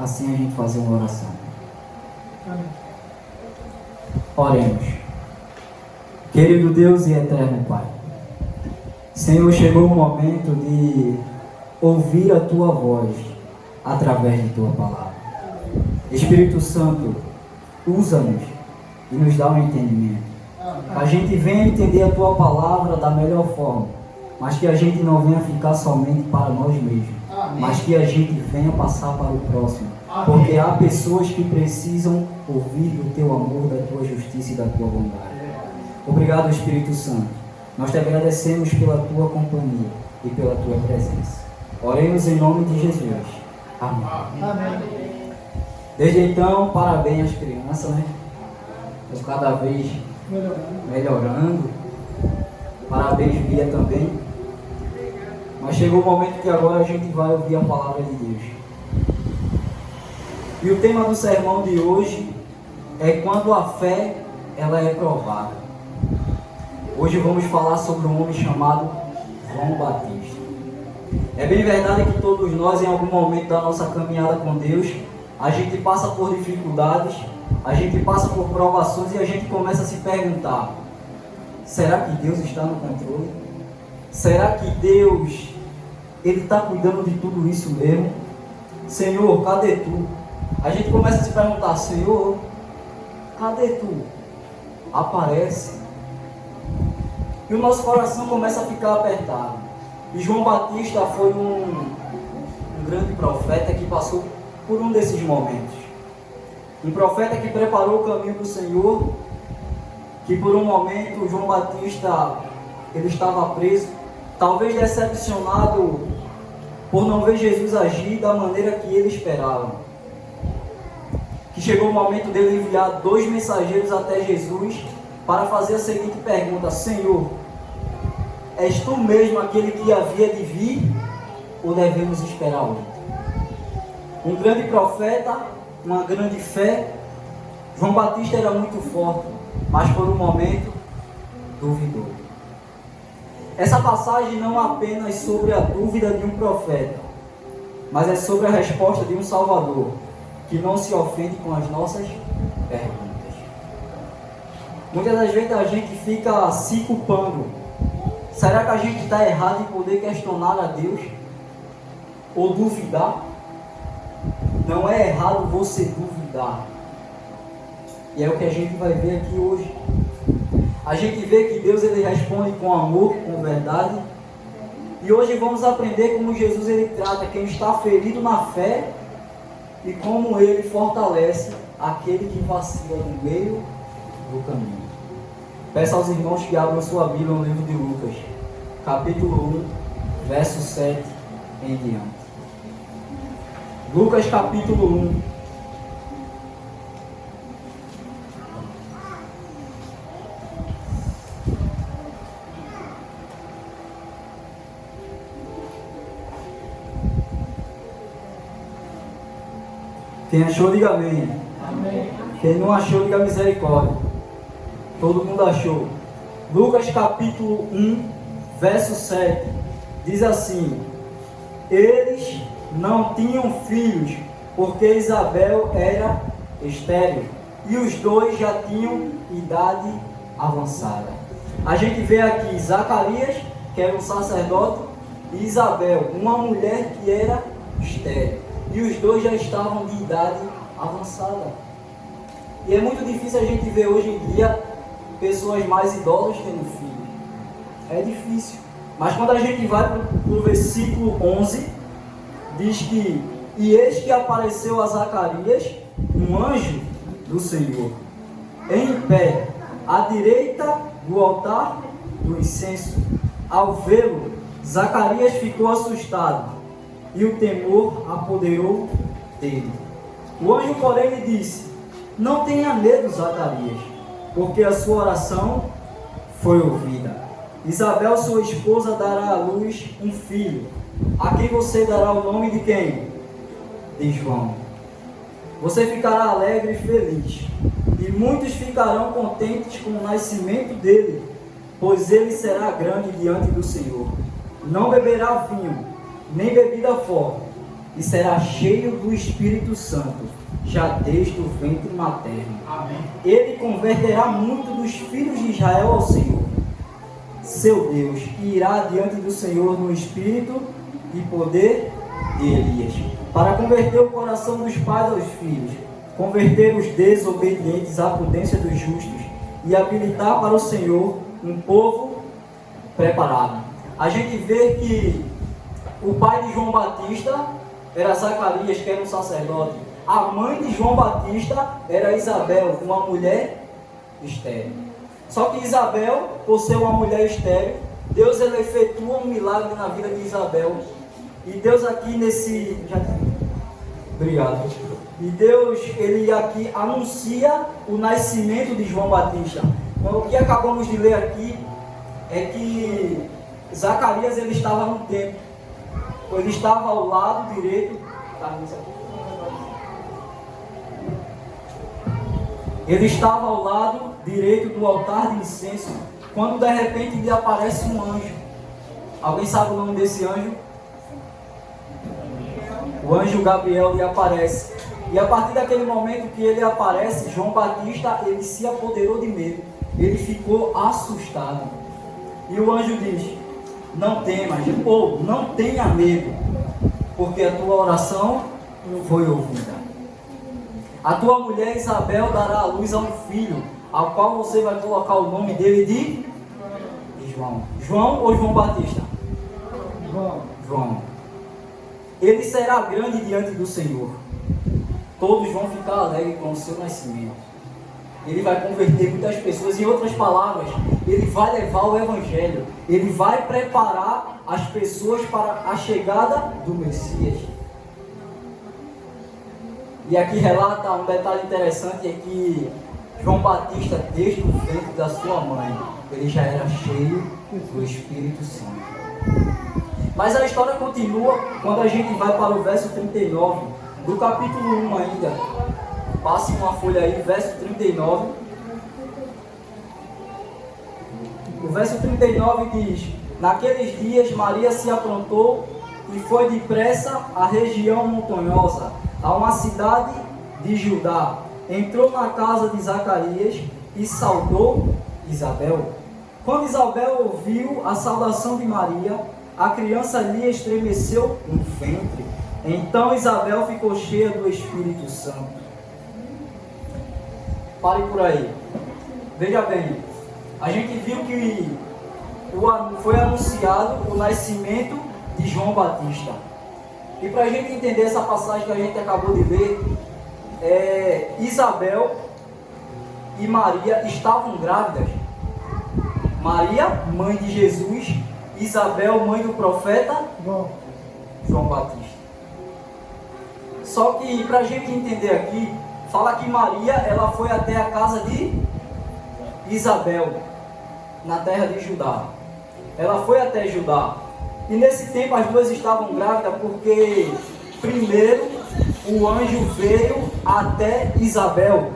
assim a gente fazer uma oração. Oremos. Querido Deus e eterno Pai, Senhor, chegou o momento de ouvir a Tua voz através de Tua palavra. Espírito Santo, usa-nos e nos dá um entendimento. Que a gente venha entender a Tua palavra da melhor forma, mas que a gente não venha ficar somente para nós mesmos, mas que a gente venha passar para o próximo. Porque há pessoas que precisam ouvir do Teu amor, da Tua justiça e da Tua bondade. Obrigado, Espírito Santo. Nós te agradecemos pela Tua companhia e pela Tua presença. Oremos em nome de Jesus. Amém. Amém. Desde então, parabéns às crianças, né? Estão cada vez melhorando. Parabéns, Bia, também. Mas chegou o momento que agora a gente vai ouvir a palavra de Deus. E o tema do sermão de hoje é quando a fé ela é provada. Hoje vamos falar sobre um homem chamado João Batista. É bem verdade que todos nós, em algum momento da nossa caminhada com Deus, a gente passa por dificuldades, a gente passa por provações e a gente começa a se perguntar: será que Deus está no controle? Será que Deus Ele está cuidando de tudo isso mesmo? Senhor, cadê Tu? A gente começa a se perguntar: Senhor, cadê Tu? Aparece. E o nosso coração começa a ficar apertado. E João Batista foi um grande profeta que passou por um desses momentos. Um profeta que preparou o caminho do Senhor, que por um momento João Batista ele estava preso, talvez decepcionado por não ver Jesus agir da maneira que ele esperava. Que chegou o momento dele enviar 2 mensageiros até Jesus para fazer a seguinte pergunta: Senhor, és Tu mesmo aquele que havia de vir ou devemos esperar outro? Um grande profeta, uma grande fé. João Batista era muito forte, mas por um momento duvidou. Essa passagem não é apenas sobre a dúvida de um profeta, mas é sobre a resposta de um Salvador que não se ofende com as nossas perguntas. Muitas das vezes a gente fica se culpando. Será que a gente está errado em poder questionar a Deus? Ou duvidar? Não é errado você duvidar. E é o que a gente vai ver aqui hoje. A gente vê que Deus ele responde com amor, com verdade. E hoje vamos aprender como Jesus ele trata quem está ferido na fé e como ele fortalece aquele que vacila no meio do caminho. Peço aos irmãos que abram sua Bíblia no livro de Lucas, capítulo 1, verso 7 em diante. Lucas capítulo 1. Quem achou, diga amém. Amém. Quem não achou, diga misericórdia. Todo mundo achou. Lucas capítulo 1, verso 7. Diz assim: eles não tinham filhos, porque Isabel era estéril, e os dois já tinham idade avançada. A gente vê aqui Zacarias, que era um sacerdote, e Isabel, uma mulher que era estéril. E os dois já estavam de idade avançada. E é muito difícil a gente ver hoje em dia pessoas mais idosas tendo filhos. É difícil. Mas quando a gente vai para o versículo 11, diz que: e eis que apareceu a Zacarias um anjo do Senhor, em pé, à direita do altar do incenso. Ao vê-lo, Zacarias ficou assustado, e o temor apoderou dele. O anjo, porém, lhe disse: não tenha medo, Zacarias, porque a sua oração foi ouvida. Isabel, sua esposa, dará à luz um filho, a quem você dará o nome de quem? De João. Você ficará alegre e feliz, e muitos ficarão contentes com o nascimento dele, pois ele será grande diante do Senhor. Não beberá vinho, nem bebida forte, e será cheio do Espírito Santo, já desde o ventre materno. Amém. Ele converterá muito dos filhos de Israel ao Senhor, seu Deus, e irá diante do Senhor no espírito e poder de Elias, para converter o coração dos pais aos filhos, converter os desobedientes à prudência dos justos e habilitar para o Senhor um povo preparado. A gente vê que o pai de João Batista era Zacarias, que era um sacerdote. A mãe de João Batista era Isabel, uma mulher estéril. Só que Isabel, por ser uma mulher estéril, Deus ele efetua um milagre na vida de Isabel. E Deus aqui nesse... Obrigado. E Deus, ele aqui anuncia o nascimento de João Batista. Então, o que acabamos de ler aqui é que Zacarias ele estava no templo. Ele estava ao lado direito. Ele estava ao lado direito do altar de incenso, quando de repente lhe aparece um anjo. Alguém sabe o nome desse anjo? O anjo Gabriel lhe aparece. E a partir daquele momento que ele aparece, João Batista, ele se apoderou de medo. Ele ficou assustado. E o anjo diz: não temas, ou não tenha medo, porque a tua oração foi ouvida. A tua mulher Isabel dará à luz a um filho, ao qual você vai colocar o nome dele de João. João ou João Batista? João. Ele será grande diante do Senhor. Todos vão ficar alegres com o seu nascimento. Ele vai converter muitas pessoas. Em outras palavras, ele vai levar o Evangelho. Ele vai preparar as pessoas para a chegada do Messias. E aqui relata um detalhe interessante, é que João Batista, desde o ventre da sua mãe, ele já era cheio do Espírito Santo. Mas a história continua quando a gente vai para o verso 39, do capítulo 1 ainda. Passe uma folha aí, verso 39. O verso 39 diz: naqueles dias Maria se aprontou e foi depressa à região montanhosa, a uma cidade de Judá. Entrou na casa de Zacarias e saudou Isabel. Quando Isabel ouviu a saudação de Maria, a criança lhe estremeceu no ventre. Então Isabel ficou cheia do Espírito Santo. Pare por aí. Veja bem, a gente viu que foi anunciado o nascimento de João Batista. E para a gente entender essa passagem que a gente acabou de ler, Isabel e Maria estavam grávidas. Maria, mãe de Jesus, Isabel, mãe do profeta João Batista. Só que para a gente entender aqui, fala que Maria ela foi até a casa de Isabel, na terra de Judá. Ela foi até Judá. E nesse tempo as duas estavam grávidas porque primeiro o anjo veio até Isabel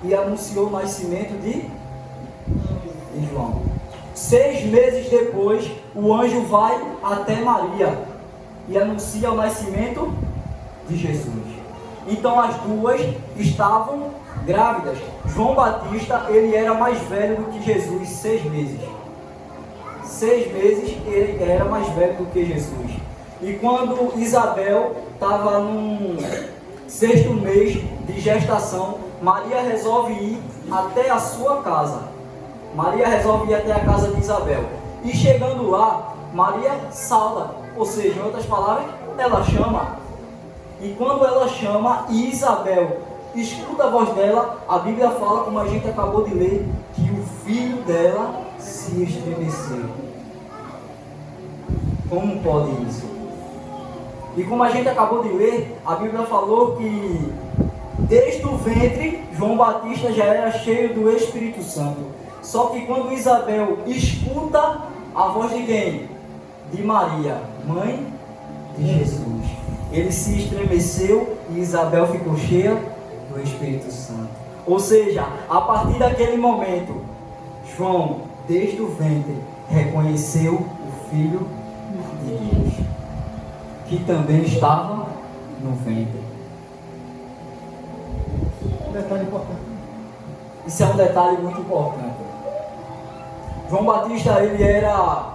e anunciou o nascimento de João. 6 meses depois, o anjo vai até Maria e anuncia o nascimento de Jesus. Então as duas estavam grávidas. João Batista, ele era mais velho do que Jesus, 6 meses. 6 meses ele era mais velho do que Jesus. E quando Isabel estava no 6º mês de gestação, Maria resolve ir até a sua casa. Maria resolve ir até a casa de Isabel. E chegando lá, Maria sauda, ou seja, em outras palavras, ela chama. E quando ela chama e Isabel escuta a voz dela, a Bíblia fala, como a gente acabou de ler, que o filho dela se estremeceu. Como pode isso? E como a gente acabou de ler, a Bíblia falou que desde o ventre, João Batista já era cheio do Espírito Santo. Só que quando Isabel escuta a voz de quem? De Maria, mãe de Jesus. Ele se estremeceu e Isabel ficou cheia do Espírito Santo. Ou seja, a partir daquele momento, João, desde o ventre, reconheceu o Filho de Deus. que também estava no ventre. Detalhe importante. Isso é um detalhe muito importante. João Batista, ele era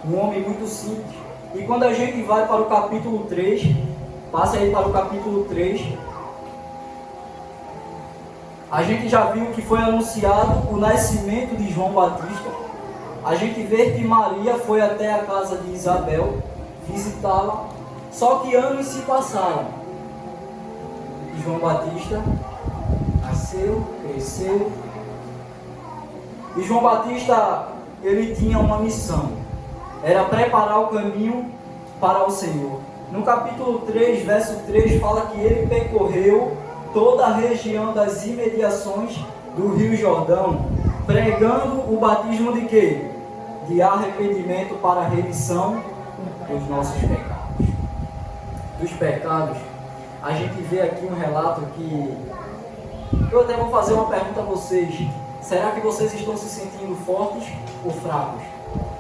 um homem muito simples. E quando a gente vai para o capítulo 3, passa aí para o capítulo 3, a gente já viu que foi anunciado o nascimento de João Batista. A gente vê que Maria foi até a casa de Isabel visitá-la. Só que anos se passaram. E João Batista nasceu, cresceu. E João Batista, ele tinha uma missão. Era preparar o caminho para o Senhor. No capítulo 3, verso 3, fala que ele percorreu toda a região das imediações do Rio Jordão, pregando o batismo de quê? De arrependimento para a remissão dos nossos pecados. Dos pecados, a gente vê aqui um relato que... Eu até vou fazer uma pergunta a vocês. Será que vocês estão se sentindo fortes ou fracos?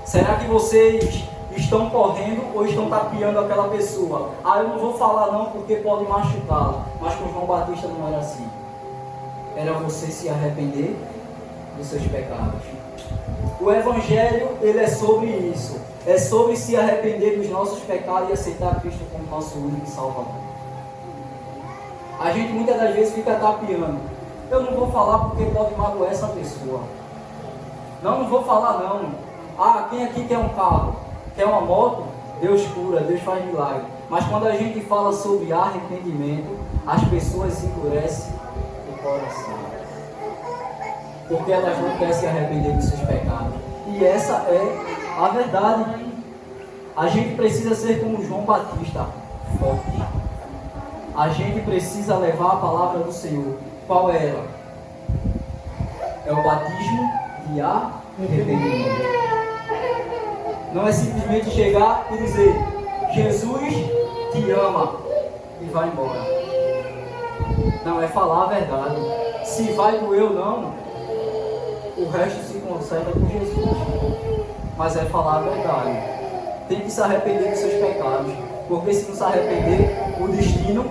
Será que vocês estão correndo ou estão tapeando aquela pessoa? Eu não vou falar não porque pode machucá-la. Mas com João Batista não era assim. Era você se arrepender dos seus pecados. O Evangelho, ele é sobre isso. É sobre se arrepender dos nossos pecados e aceitar Cristo como nosso único Salvador. A gente muitas das vezes fica tapeando. Eu não vou falar porque pode magoar essa pessoa. Não vou falar não. Quem aqui quer um carro? Quer uma moto? Deus cura, Deus faz milagre. Mas quando a gente fala sobre arrependimento, as pessoas endurecem o coração. Porque elas não querem se arrepender dos seus pecados. E essa é a verdade. A gente precisa ser como João Batista, forte. A gente precisa levar a palavra do Senhor. Qual é ela? É o batismo de arrependimento. Não é simplesmente chegar e dizer: Jesus te ama e vai embora. Não, é falar a verdade. Se vai doer ou não, o resto se conserta com Jesus. Mas é falar a verdade. Tem que se arrepender dos seus pecados. Porque se não se arrepender, o destino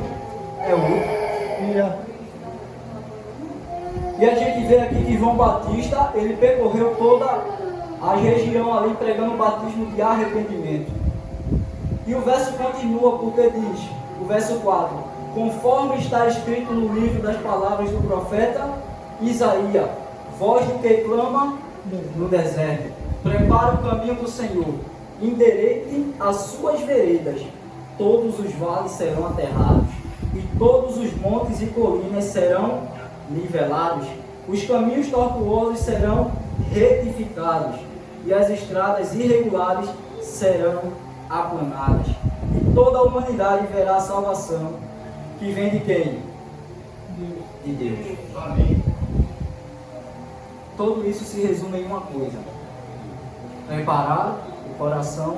é outro. E a gente vê aqui que João Batista, ele percorreu toda a região ali pregando o batismo de arrependimento. E o verso continua porque diz, o verso 4: conforme está escrito no livro das palavras do profeta Isaías, voz do que clama no deserto, prepara o caminho do Senhor, endireitem as suas veredas, todos os vales serão aterrados, e todos os montes e colinas serão nivelados, os caminhos tortuosos serão retificados, e as estradas irregulares serão aplanadas, e toda a humanidade verá a salvação, que vem de quem? De Deus. Amém. Tudo isso se resume em uma coisa: preparar o coração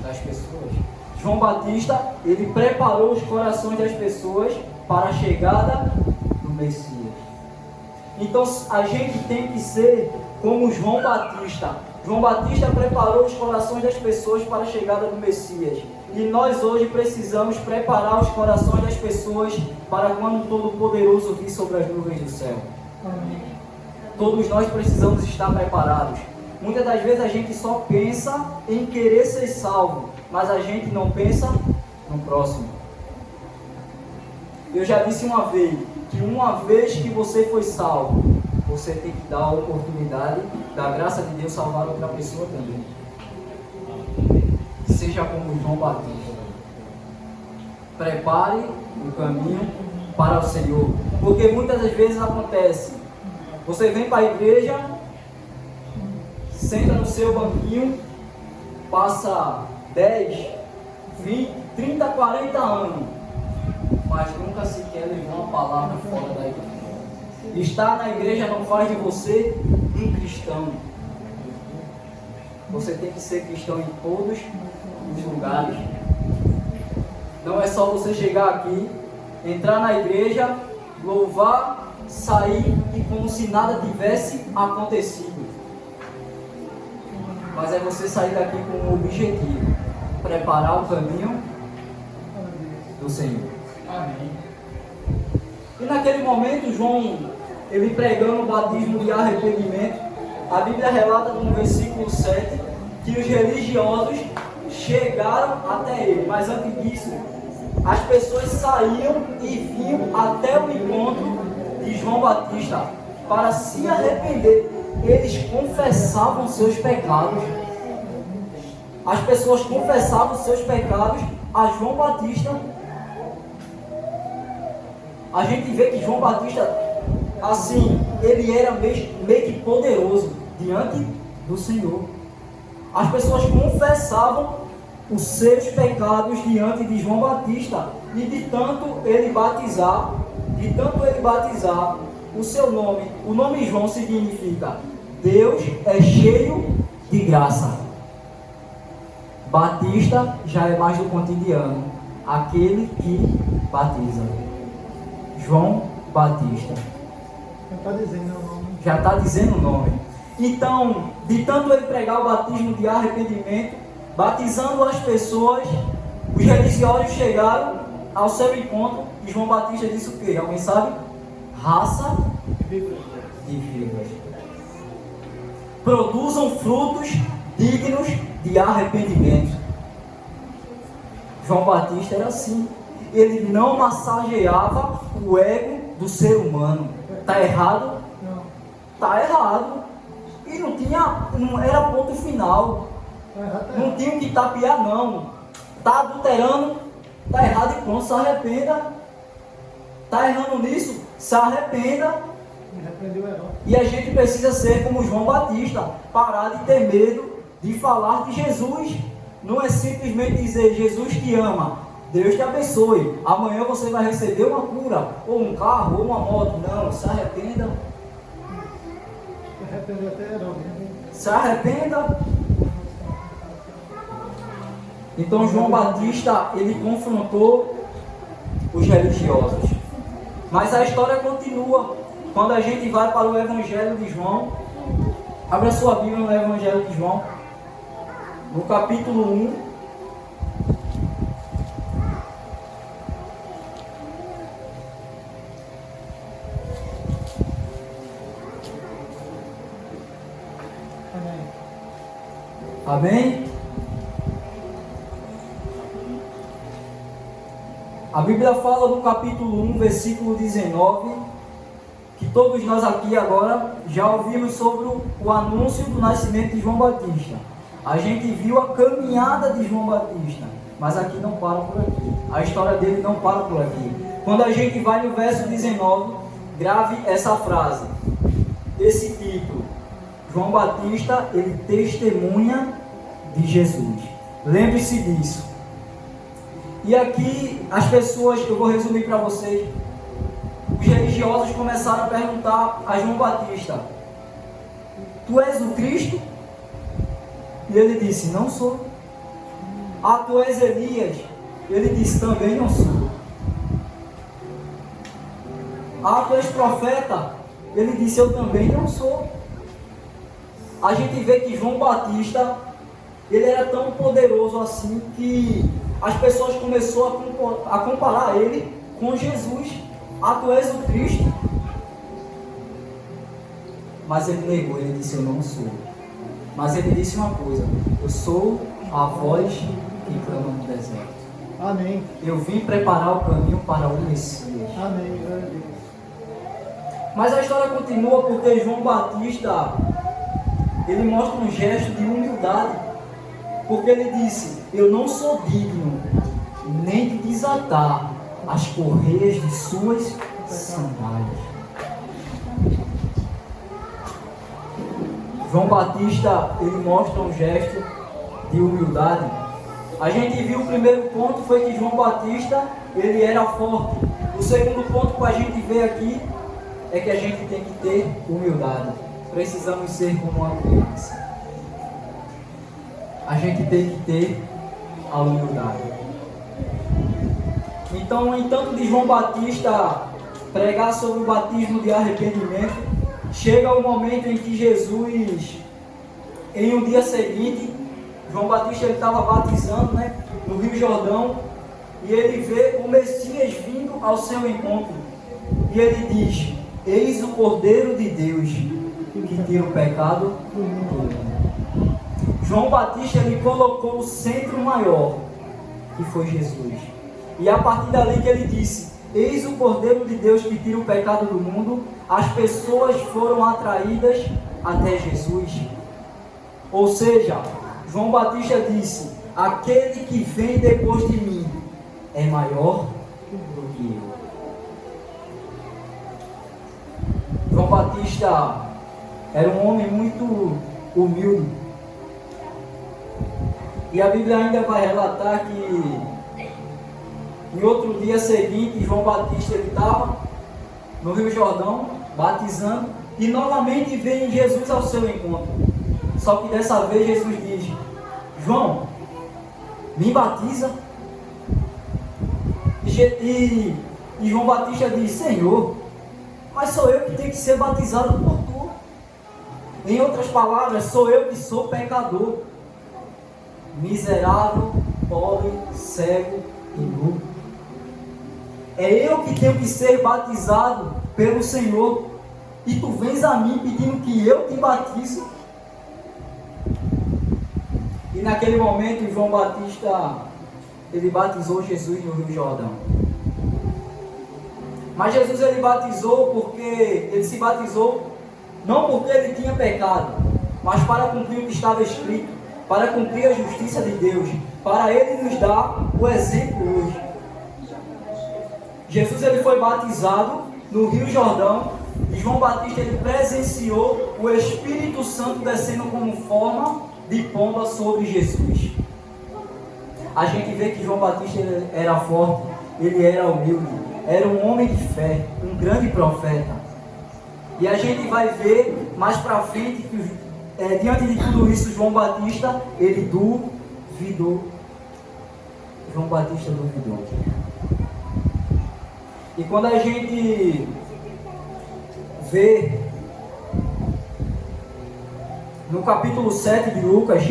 das pessoas. João Batista, ele preparou os corações das pessoas para a chegada do Messias. Então a gente tem que ser como João Batista. João Batista preparou os corações das pessoas para a chegada do Messias. E nós hoje precisamos preparar os corações das pessoas para quando o Todo-Poderoso vir sobre as nuvens do céu. Amém. Todos nós precisamos estar preparados. Muitas das vezes a gente só pensa em querer ser salvo, mas a gente não pensa no próximo. Eu já disse uma vez que uma vez que você foi salvo, você tem que dar a oportunidade da graça de Deus salvar outra pessoa também. Seja como João Batista. Prepare o caminho para o Senhor. Porque muitas das vezes acontece, você vem para a igreja, senta no seu banquinho, passa 10, 20, 30, 40 anos, mas nunca sequer levou uma palavra fora da igreja. Estar na igreja não faz de você um cristão. Você tem que ser cristão em todos os lugares. Não é só você chegar aqui, entrar na igreja, louvar, sair e como se nada tivesse acontecido. Mas é você sair daqui com um objetivo: preparar o caminho do Senhor. Amém. E naquele momento, João, ele pregando o batismo de arrependimento, a Bíblia relata no versículo 7 que os religiosos chegaram até ele, mas antes disso, as pessoas saíam e vinham até o encontro de João Batista para se arrepender. Eles confessavam seus pecados. As pessoas confessavam seus pecados a João Batista. A gente vê que João Batista, assim, ele era meio que poderoso diante do Senhor. As pessoas confessavam os seus pecados diante de João Batista, e de tanto ele batizar, o seu nome, o nome João significa Deus é cheio de graça. Batista já é mais do cotidiano, aquele que batiza. João Batista. Já está dizendo o nome. Então, de tanto ele pregar o batismo de arrependimento, batizando as pessoas, os religiosos chegaram ao seu encontro e João Batista disse o quê? Alguém sabe? Raça de vírgulas. Produzam frutos dignos de arrependimento. João Batista era assim. Ele não massageava o ego do ser humano. Está errado? Não. Está errado. E não era ponto final. Não tinha o que tapear, não. Está adulterando, está errado e pronto, se arrependa. Está errando nisso, se arrependa. E a gente precisa ser como João Batista, parar de ter medo de falar de Jesus. Não é simplesmente dizer Jesus te ama, Deus te abençoe, amanhã você vai receber uma cura, ou um carro, ou uma moto. Não, se arrependa. Se arrependa. Então João Batista, ele confrontou os religiosos. Mas a história continua. Quando a gente vai para o Evangelho de João, abra sua Bíblia no Evangelho de João, no capítulo 1. Amém? A Bíblia fala no capítulo 1, versículo 19, que todos nós aqui agora já ouvimos sobre o anúncio do nascimento de João Batista. A gente viu a caminhada de João Batista, mas aqui não para por aqui. A história dele não para por aqui. Quando a gente vai no verso 19, grave essa frase, esse título: João Batista, ele testemunha de Jesus. Lembre-se disso. E aqui as pessoas, eu vou resumir para vocês, os religiosos começaram a perguntar a João Batista: tu és o Cristo? E ele disse: não sou. Ah, tu és Elias? Ele disse: também não sou. Ah, tu és profeta? Ele disse: eu também não sou. A gente vê que João Batista, ele era tão poderoso assim que as pessoas começaram a comparar ele com Jesus. Ah, tu és o Cristo? Mas ele negou, ele disse: eu não sou. Mas ele disse uma coisa: eu sou a voz que clama no deserto. Amém. Eu vim preparar o caminho para o Messias. Amém. Glória a Deus. Mas a história continua porque João Batista, ele mostra um gesto de humildade. Porque ele disse: eu não sou digno nem de desatar as correias de suas sandálias. João Batista, ele mostra um gesto de humildade. A gente viu o primeiro ponto foi que João Batista, ele era forte. O segundo ponto que a gente vê aqui é que a gente tem que ter humildade. Precisamos ser como uma criança. A gente tem que ter a humildade. Então, entanto de João Batista pregar sobre o batismo de arrependimento, chega o momento em que Jesus, em um dia seguinte, João Batista estava batizando, no Rio Jordão, e ele vê o Messias vindo ao seu encontro. E ele diz: eis o Cordeiro de Deus que tira o pecado do mundo. João Batista, ele colocou o centro maior, que foi Jesus. E a partir dali que ele disse: eis o Cordeiro de Deus que tira o pecado do mundo, as pessoas foram atraídas até Jesus. Ou seja, João Batista disse: aquele que vem depois de mim é maior do que eu. João Batista era um homem muito humilde. E a Bíblia ainda vai relatar que em outro dia seguinte, João Batista estava no Rio Jordão, batizando, e novamente vem Jesus ao seu encontro. Só que dessa vez Jesus diz: João, me batiza. E João Batista diz: Senhor, mas sou eu que tenho que ser batizado por tu. Em outras palavras, sou eu que sou pecador, miserável, pobre, cego e nu. É eu que tenho que ser batizado pelo Senhor, e tu vens a mim pedindo que eu te batize. E naquele momento João Batista, ele batizou Jesus no Rio Jordão. Mas Jesus, ele batizou porque ele se batizou não porque ele tinha pecado, mas para cumprir o que estava escrito, para cumprir a justiça de Deus, para ele nos dar o exemplo hoje. Jesus, ele foi batizado no Rio Jordão, e João Batista, ele presenciou o Espírito Santo descendo como forma de pomba sobre Jesus. A gente vê que João Batista era forte, ele era humilde, era um homem de fé, um grande profeta. E a gente vai ver mais para frente que diante de tudo isso, João Batista, ele duvidou. João Batista duvidou. E quando a gente vê no capítulo 7 de Lucas,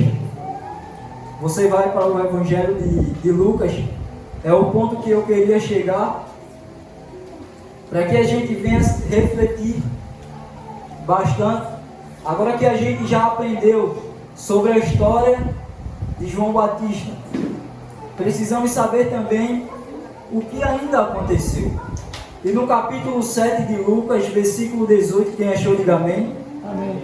você vai para o Evangelho de Lucas, é o ponto que eu queria chegar, para que a gente venha refletir bastante. Agora que a gente já aprendeu sobre a história de João Batista, precisamos saber também o que ainda aconteceu. E no capítulo 7 de Lucas, versículo 18, quem achou, diga amém. Amém.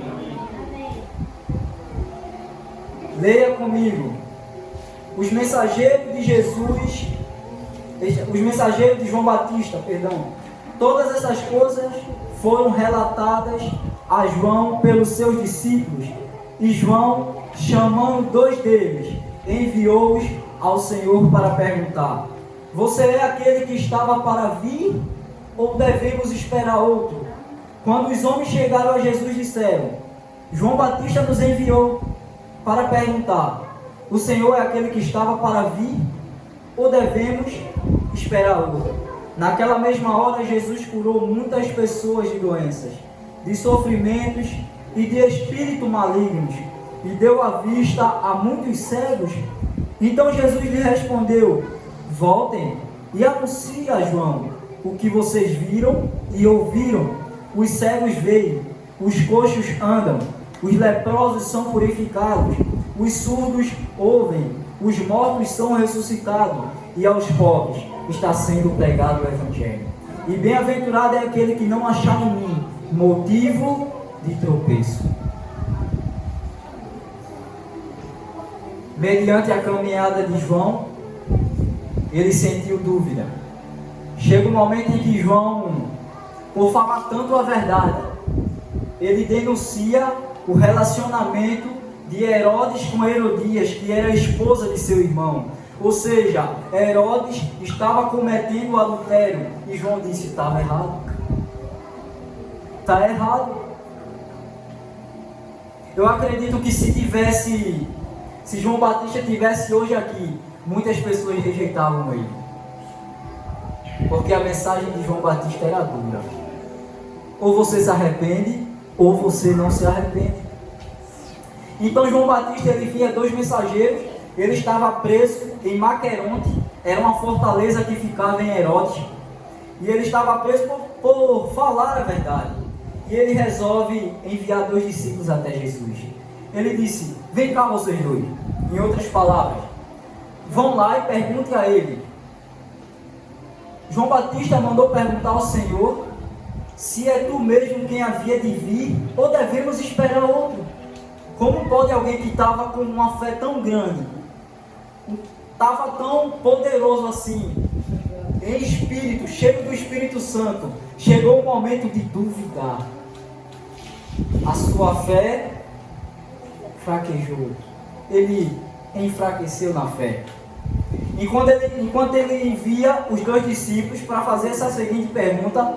Leia comigo. Os mensageiros de Jesus, os mensageiros de João Batista, todas essas coisas foram relatadas a João pelos seus discípulos, e João, chamando 2 deles, enviou-os ao Senhor para perguntar: você é aquele que estava para vir, ou devemos esperar outro? Quando os homens chegaram a Jesus, disseram: João Batista nos enviou para perguntar: o Senhor é aquele que estava para vir, ou devemos esperar outro? Naquela mesma hora, Jesus curou muitas pessoas de doenças, de sofrimentos e de espíritos malignos, e deu a vista a muitos cegos. Então Jesus lhe respondeu: voltem e anunciem a João o que vocês viram e ouviram. Os cegos veem, os coxos andam, os leprosos são purificados, os surdos ouvem, os mortos são ressuscitados, e aos pobres está sendo pregado o Evangelho. E bem-aventurado é aquele que não achar em mim motivo de tropeço. Mediante a caminhada de João, ele sentiu dúvida. Chega um momento em que João, por falar tanto a verdade, ele denuncia o relacionamento de Herodes com Herodias, que era a esposa de seu irmão. Ou seja, Herodes estava cometendo adultério, e João disse: estava errado. Está errado. Eu acredito que se João Batista tivesse hoje aqui, muitas pessoas rejeitavam ele, porque a mensagem de João Batista era dura. Ou você se arrepende, ou você não se arrepende. Então João Batista, ele via 2 mensageiros. Ele estava preso em Maqueronte, era uma fortaleza que ficava em Herodes. E ele estava preso por falar a verdade. E ele resolve enviar 2 discípulos até Jesus. Ele disse: vem cá vocês dois. Em outras palavras, vão lá e perguntem a ele. João Batista mandou perguntar ao Senhor se é tu mesmo quem havia de vir ou devemos esperar outro. Como pode alguém que estava com uma fé tão grande, estava tão poderoso assim, em espírito, cheio do Espírito Santo, chegou o momento de duvidar? A sua fé fraquejou. Ele enfraqueceu na fé. Enquanto ele envia os 2 discípulos para fazer essa seguinte pergunta,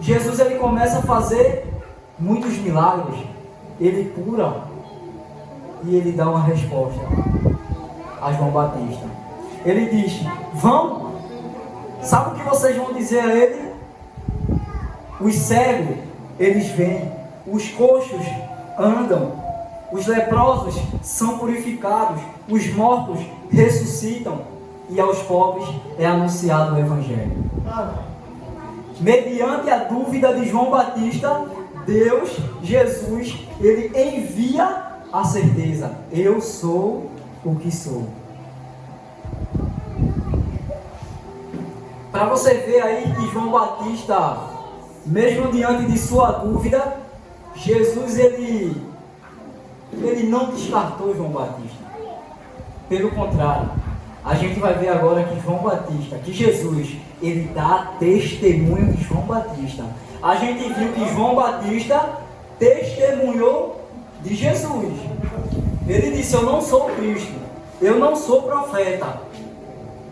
Jesus ele começa a fazer muitos milagres. Ele cura e ele dá uma resposta a João Batista. Ele diz: vão. Sabe o que vocês vão dizer a ele? Os cegos, eles veem. Os coxos andam. Os leprosos são purificados. Os mortos ressuscitam. E aos pobres é anunciado o Evangelho. Mediante a dúvida de João Batista, Deus, Jesus, ele envia a certeza: eu sou o que sou. Para você ver aí que João Batista, mesmo diante de sua dúvida, Jesus ele não descartou João Batista. Pelo contrário, a gente vai ver agora que João Batista, que Jesus, ele dá testemunho de João Batista. A gente viu que João Batista testemunhou de Jesus. Ele disse: eu não sou Cristo, eu não sou profeta,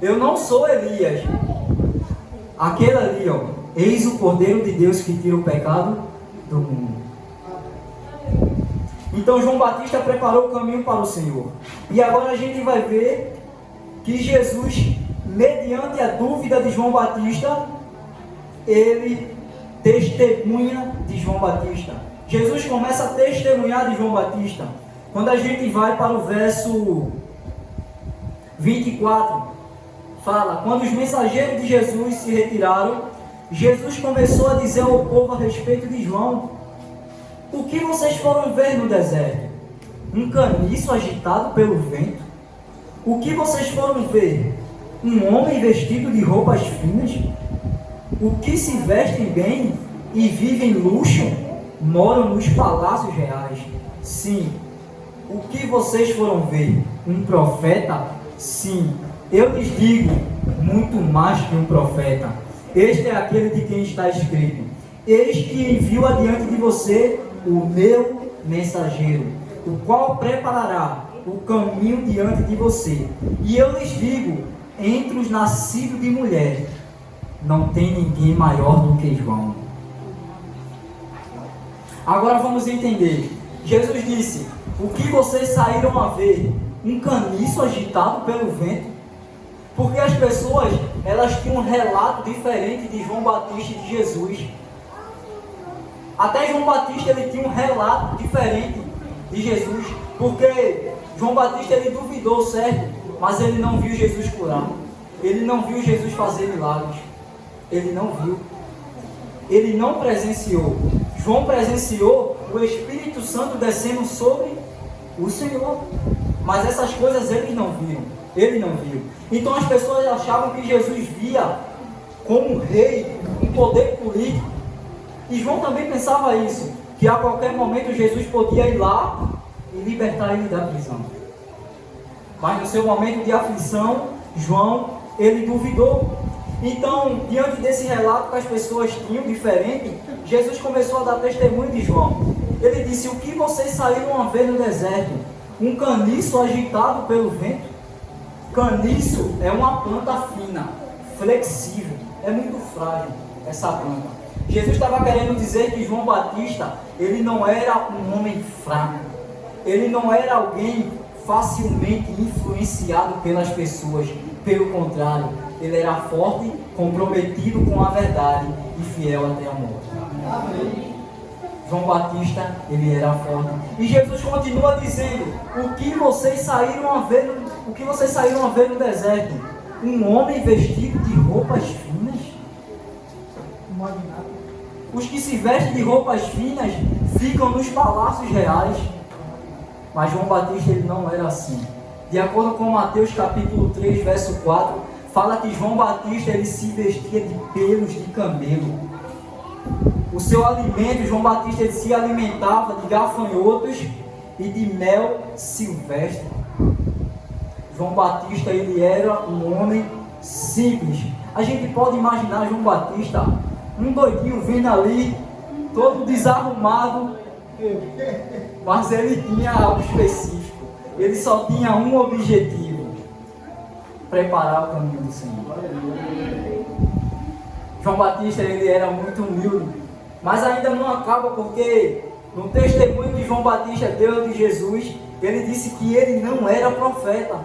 eu não sou Elias. Aquele ali, ó, eis o Cordeiro de Deus que tira o pecado do mundo. Então João Batista preparou o caminho para o Senhor. E agora a gente vai ver que Jesus, mediante a dúvida de João Batista, ele testemunha de João Batista. Jesus começa a testemunhar de João Batista. Quando a gente vai para o verso 24, fala: quando os mensageiros de Jesus se retiraram, Jesus começou a dizer ao povo a respeito de João: o que vocês foram ver no deserto? Um caniço agitado pelo vento? O que vocês foram ver? Um homem vestido de roupas finas? O que se vestem bem e vivem luxo, moram nos palácios reais? Sim. O que vocês foram ver? Um profeta? Sim. Eu lhes digo, muito mais que um profeta. Este é aquele de quem está escrito: eis que envio adiante de você o meu mensageiro, o qual preparará o caminho diante de você. E eu lhes digo, entre os nascidos de mulher, não tem ninguém maior do que João. Agora vamos entender. Jesus disse: o que vocês saíram a ver? Um caniço agitado pelo vento? Porque as pessoas, elas tinham um relato diferente de João Batista e de Jesus. Até João Batista, ele tinha um relato diferente de Jesus. Porque João Batista, ele duvidou, certo? Mas ele não viu Jesus curar. Ele não viu Jesus fazer milagres. Ele não viu. Ele não presenciou. João presenciou o Espírito Santo descendo sobre o Senhor. Mas essas coisas ele não viu. Ele não viu. Então as pessoas achavam que Jesus via como um rei, um poder político. E João também pensava isso, que a qualquer momento Jesus podia ir lá e libertar ele da prisão. Mas no seu momento de aflição, João, ele duvidou. Então, diante desse relato que as pessoas tinham diferente, Jesus começou a dar testemunho de João. Ele disse: o que vocês saíram a ver no deserto? Um caniço agitado pelo vento? Caniço é uma planta fina, flexível, é muito frágil essa planta. Jesus estava querendo dizer que João Batista, ele não era um homem fraco, ele não era alguém facilmente influenciado pelas pessoas, pelo contrário, ele era forte, comprometido com a verdade e fiel até a morte. Amém. João Batista, ele era forte. E Jesus continua dizendo: o que vocês saíram a ver no deserto? Um homem vestido de roupas finas? Um magnata. Os que se vestem de roupas finas ficam nos palácios reais. Mas João Batista ele não era assim. De acordo com Mateus capítulo 3, verso 4, fala que João Batista ele se vestia de pelos de camelo. O seu alimento, João Batista ele se alimentava de gafanhotos e de mel silvestre. João Batista ele era um homem simples. A gente pode imaginar João Batista, um doidinho vindo ali, todo desarrumado, mas ele tinha algo específico. Ele só tinha um objetivo: preparar o caminho do Senhor. João Batista ele era muito humilde, mas ainda não acaba, porque no testemunho que João Batista deu de Jesus, ele disse que ele não era profeta.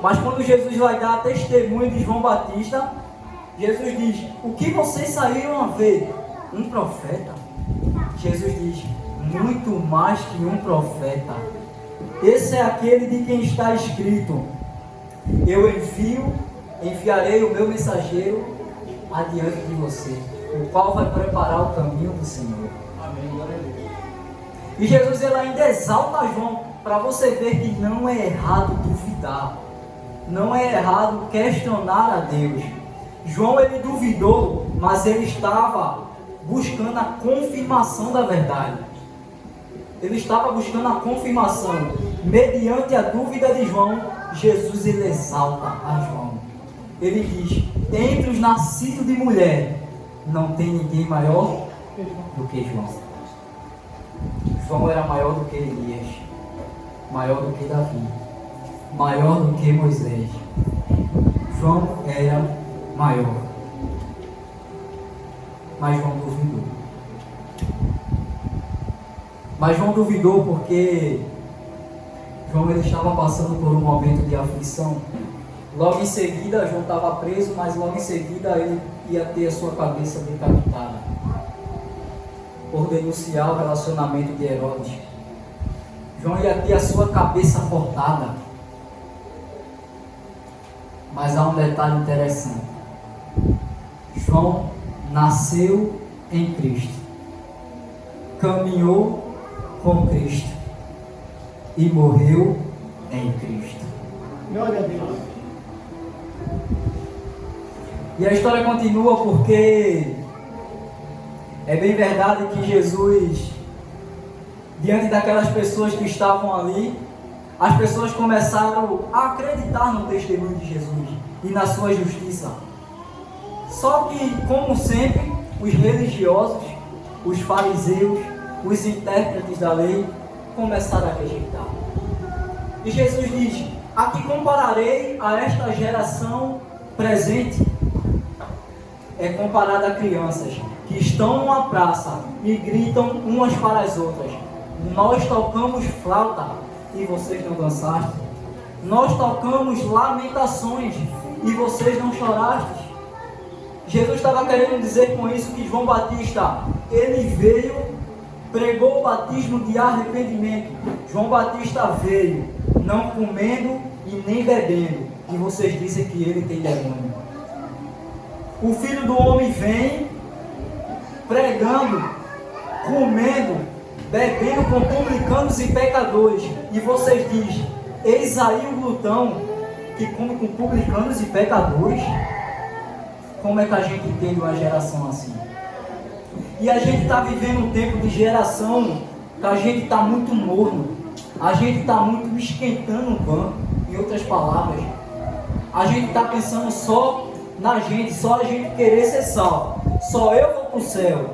Mas quando Jesus vai dar testemunho de João Batista, Jesus diz: o que vocês saíram a ver? Um profeta? Jesus diz: muito mais que um profeta. Esse é aquele de quem está escrito: eu enviarei o meu mensageiro adiante de você, o qual vai preparar o caminho do Senhor. Amém. E Jesus ele ainda exalta João, para você ver que não é errado duvidar, não é errado questionar a Deus. João ele duvidou, mas ele estava buscando a confirmação da verdade. Ele estava buscando a confirmação. Mediante a dúvida de João, Jesus ele exalta a João. Ele diz: entre os nascidos de mulher, não tem ninguém maior do que João. João era maior do que Elias, maior do que Davi, maior do que Moisés. João era maior. Mas João duvidou. Mas João duvidou porque João ele estava passando por um momento de aflição. Logo em seguida, João estava preso, mas logo em seguida ele ia ter a sua cabeça decapitada por denunciar o relacionamento de Herodes. João ia ter a sua cabeça cortada. Mas há um detalhe interessante. João nasceu em Cristo, caminhou com Cristo e morreu em Cristo. Glória a Deus. E a história continua, porque é bem verdade que Jesus, diante daquelas pessoas que estavam ali, as pessoas começaram a acreditar no testemunho de Jesus e na sua justiça. Só que, como sempre, os religiosos, os fariseus, os intérpretes da lei começaram a rejeitar. E Jesus diz: a que compararei a esta geração presente? É comparada a crianças que estão numa praça e gritam umas para as outras: nós tocamos flauta e vocês não dançaste. Nós tocamos lamentações e vocês não chorastes. Jesus estava querendo dizer com isso que João Batista, ele veio, pregou o batismo de arrependimento. João Batista veio não comendo e nem bebendo, e vocês dizem que ele tem demônio. O Filho do Homem vem pregando, comendo, bebendo com publicanos e pecadores, e vocês dizem: eis aí o glutão que come com publicanos e pecadores. Como é que a gente entende uma geração assim? E a gente está vivendo um tempo de geração que a gente está muito morno, a gente está muito esquentando o banco. Em outras palavras, a gente está pensando só na gente, só a gente querer ser salvo. Só eu vou para o céu.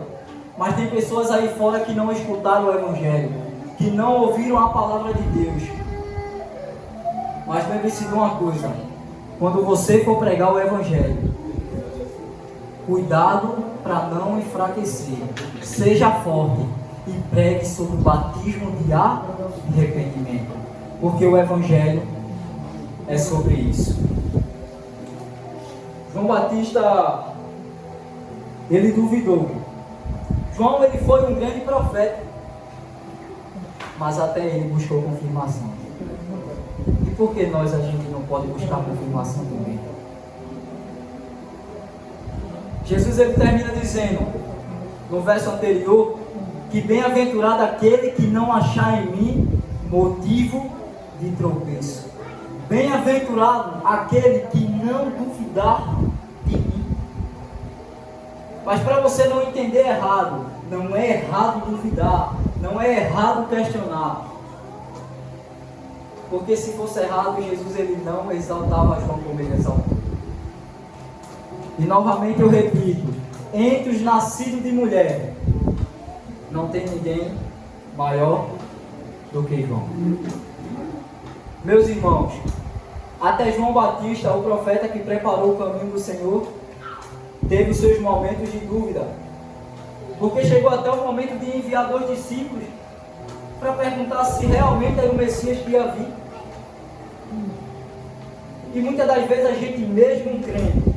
Mas tem pessoas aí fora que não escutaram o Evangelho, que não ouviram a palavra de Deus. Mas lembre-se de uma coisa: quando você for pregar o Evangelho, cuidado para não enfraquecer. Seja forte e pregue sobre o batismo de arrependimento, porque o Evangelho é sobre isso. João Batista, ele duvidou. João, ele foi um grande profeta, mas até ele buscou confirmação. E por que a gente não pode buscar confirmação também? Jesus ele termina dizendo, no verso anterior, que bem-aventurado aquele que não achar em mim motivo de tropeço. Bem-aventurado aquele que não duvidar de mim. Mas para você não entender errado, não é errado duvidar, não é errado questionar. Porque se fosse errado, Jesus ele não exaltava João como ele exaltou. E novamente eu repito, entre os nascidos de mulher, não tem ninguém maior do que João. Meus irmãos, até João Batista, o profeta que preparou o caminho do Senhor, teve os seus momentos de dúvida. Porque chegou até o momento de enviar 2 discípulos para perguntar se realmente era o Messias que ia vir. E muitas das vezes a gente mesmo crendo,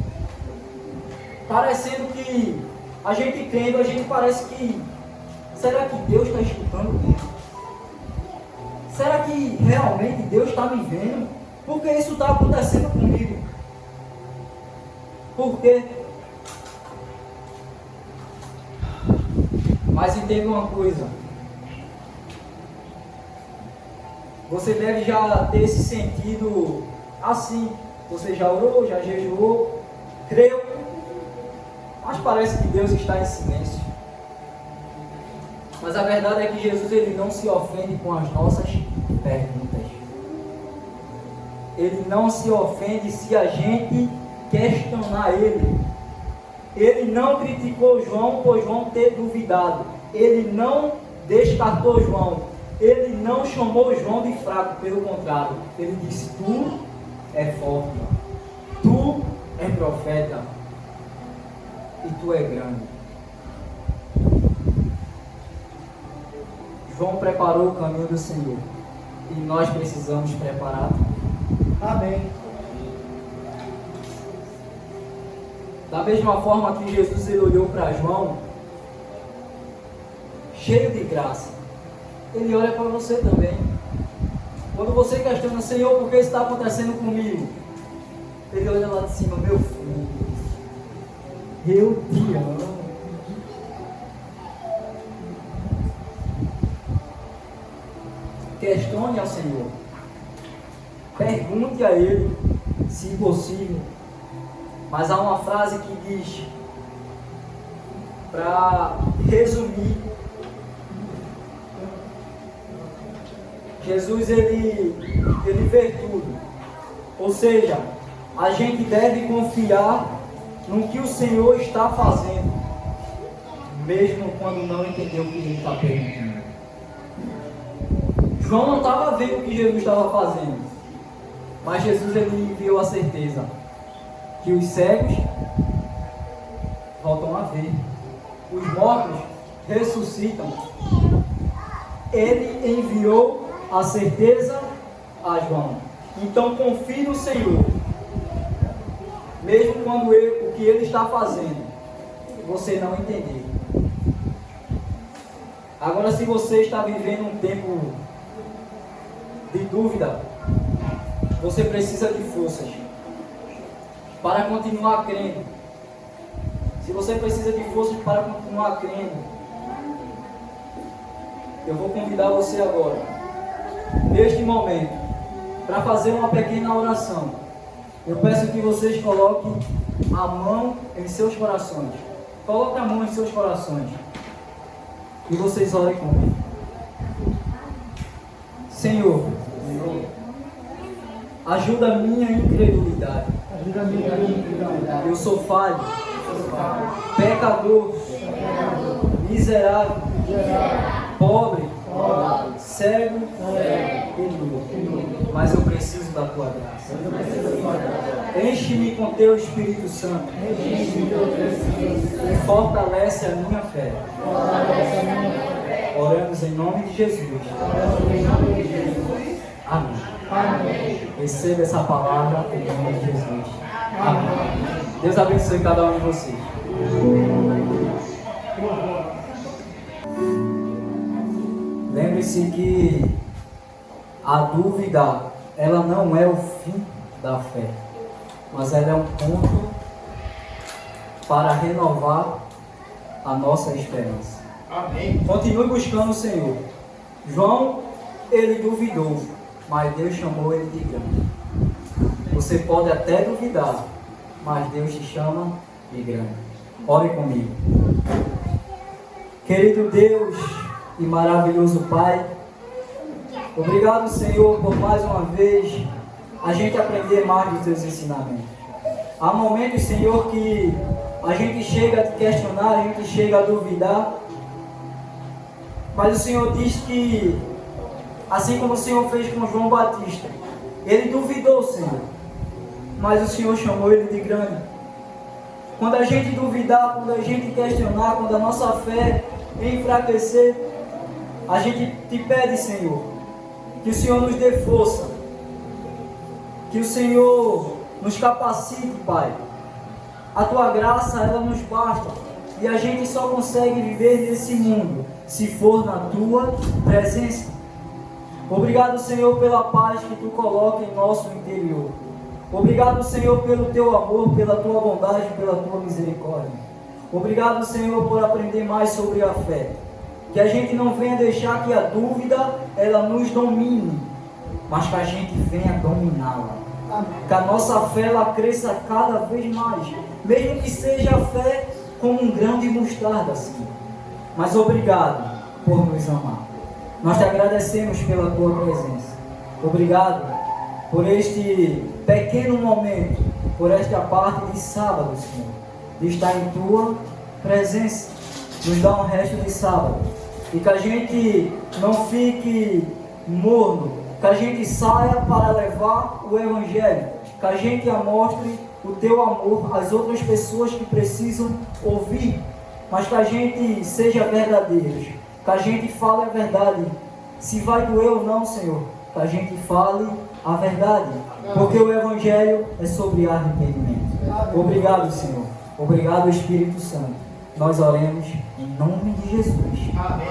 parecendo que a gente crendo, a gente parece que, será que Deus está escutando mesmo? Será que realmente Deus está me vendo? Por que isso está acontecendo comigo? Por quê? Mas entenda uma coisa. Você deve já ter esse sentido assim. Você já orou, já jejuou, creu, mas parece que Deus está em silêncio. Mas a verdade é que Jesus ele não se ofende com as nossas perguntas. Ele não se ofende se a gente questionar ele. Ele não criticou João por João ter duvidado. Ele não descartou João. Ele não chamou João de fraco, pelo contrário. Ele disse, tu é forte, tu é profeta e tu é grande. João preparou o caminho do Senhor e nós precisamos preparar. Amém. Da mesma forma que Jesus ele olhou para João, cheio de graça, ele olha para você também. Quando você questiona, Senhor, por que isso está acontecendo comigo? Ele olha lá de cima, meu filho, eu te amo. Questione ao Senhor. Pergunte a Ele, se possível. Mas há uma frase que diz, para resumir, Jesus ele vê tudo. Ou seja, a gente deve confiar no que o Senhor está fazendo, mesmo quando não entendeu o que Ele está permitindo. João não estava vendo o que Jesus estava fazendo, mas Jesus ele enviou a certeza que os cegos voltam a ver, os mortos ressuscitam. Ele enviou a certeza a João. Então confie no Senhor, mesmo quando o que Ele está fazendo você não entender. Agora, se você está vivendo um tempo de dúvida, você precisa de forças para continuar crendo. Se você precisa de forças para continuar crendo, eu vou convidar você agora, neste momento, para fazer uma pequena oração. Eu peço que vocês coloquem a mão em seus corações. Coloque a mão em seus corações e vocês orem comigo. Senhor, ajuda a minha incredulidade. Eu sou falho, pecador, miserável, pobre, cego e nu. Mas eu preciso da tua graça. Enche-me com teu Espírito Santo e fortalece a minha fé. Oramos em nome de Jesus. Amém. Receba essa palavra em nome de Jesus. Amém. Deus abençoe cada um de vocês. Lembre-se que a dúvida, ela não é o fim da fé, mas ela é um ponto para renovar a nossa esperança. Amém. Continue buscando o Senhor. João, ele duvidou, mas Deus chamou ele de grande. Você pode até duvidar, mas Deus te chama de grande. Ore comigo. Querido Deus e maravilhoso Pai, obrigado, Senhor, por mais uma vez a gente aprender mais dos teus ensinamentos. Há momentos, Senhor, que a gente chega a te questionar, a gente chega a duvidar, mas o Senhor diz que, assim como o Senhor fez com João Batista, ele duvidou, Senhor, mas o Senhor chamou ele de grande. Quando a gente duvidar, quando a gente questionar, quando a nossa fé enfraquecer, a gente te pede, Senhor, que o Senhor nos dê força, que o Senhor nos capacite, Pai. A Tua graça, ela nos basta, e a gente só consegue viver nesse mundo se for na Tua presença. Obrigado, Senhor, pela paz que Tu coloca em nosso interior. Obrigado, Senhor, pelo Teu amor, pela Tua bondade, pela Tua misericórdia. Obrigado, Senhor, por aprender mais sobre a fé. Que a gente não venha deixar que a dúvida, ela nos domine, mas que a gente venha dominá-la. Que a nossa fé, ela cresça cada vez mais, mesmo que seja a fé como um grão de mostarda, Senhor. Mas obrigado por nos amar. Nós te agradecemos pela Tua presença. Obrigado por este pequeno momento, por esta parte de sábado, Senhor, de estar em Tua presença. Nos dá um resto de sábado. E que a gente não fique morno, que a gente saia para levar o Evangelho, que a gente mostre o Teu amor às outras pessoas que precisam ouvir, mas que a gente seja verdadeiros, que a gente fale a verdade, se vai doer ou não, Senhor, que a gente fale a verdade, porque o Evangelho é sobre arrependimento. Obrigado, Senhor. Obrigado, Espírito Santo. Nós oremos em nome de Jesus. Amém.